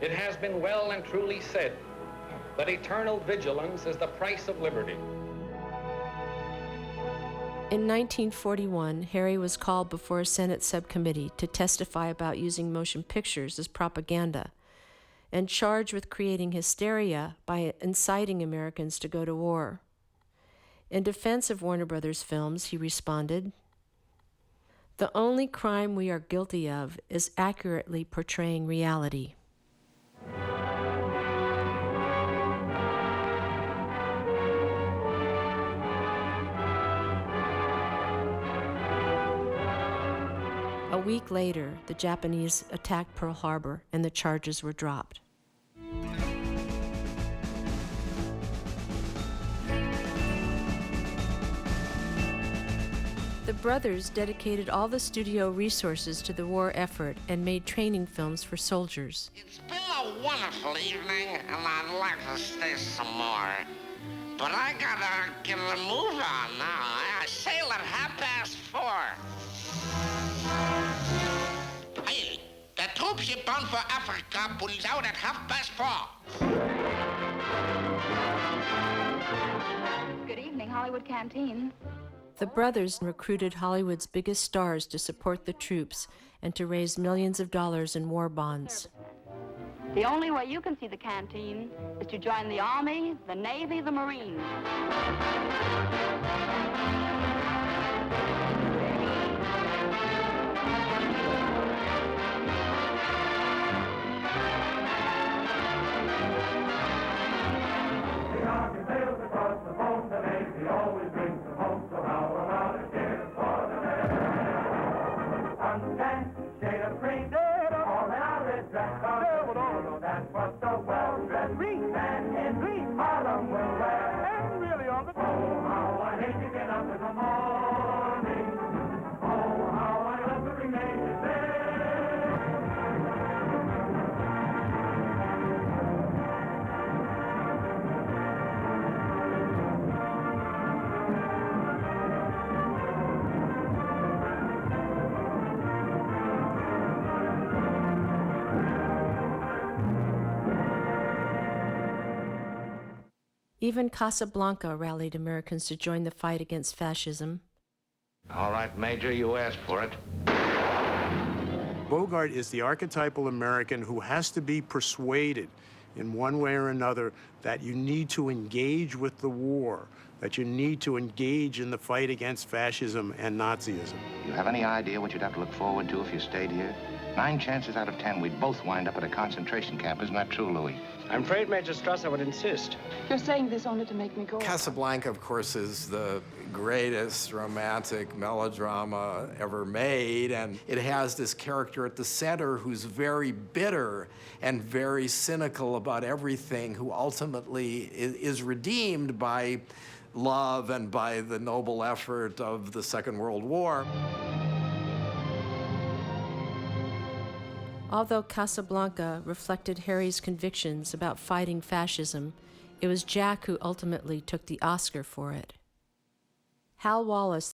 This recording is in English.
It has been well and truly said that eternal vigilance is the price of liberty. In 1941, Harry was called before a Senate subcommittee to testify about using motion pictures as propaganda and charged with creating hysteria by inciting Americans to go to war. In defense of Warner Brothers films, he responded, "The only crime we are guilty of is accurately portraying reality." A week later, the Japanese attacked Pearl Harbor and the charges were dropped. The brothers dedicated all the studio resources to the war effort and made training films for soldiers. It's been a wonderful evening, and I'd like to stay some more. But I gotta get a move on now. I sail at 4:30. Hey, the troop ship bound for Africa pulls out at 4:30. Good evening, Hollywood Canteen. The brothers recruited Hollywood's biggest stars to support the troops and to raise millions of dollars in war bonds. The only way you can see the canteen is to join the Army, the Navy, the Marines. Even Casablanca rallied Americans to join the fight against fascism. All right, Major, you asked for it. Bogart is the archetypal American who has to be persuaded in one way or another that you need to engage with the war, that you need to engage in the fight against fascism and Nazism. You have any idea what you'd have to look forward to if you stayed here? 9 chances out of 10, we'd both wind up at a concentration camp. Isn't that true, Louis? I'm afraid, Major Strasser would insist. You're saying this only to make me go. Casablanca, of course, is the greatest romantic melodrama ever made, and it has this character at the center who's very bitter and very cynical about everything, who ultimately is redeemed by love and by the noble effort of the Second World War. Although Casablanca reflected Harry's convictions about fighting fascism, it was Jack who ultimately took the Oscar for it. Hal Wallace,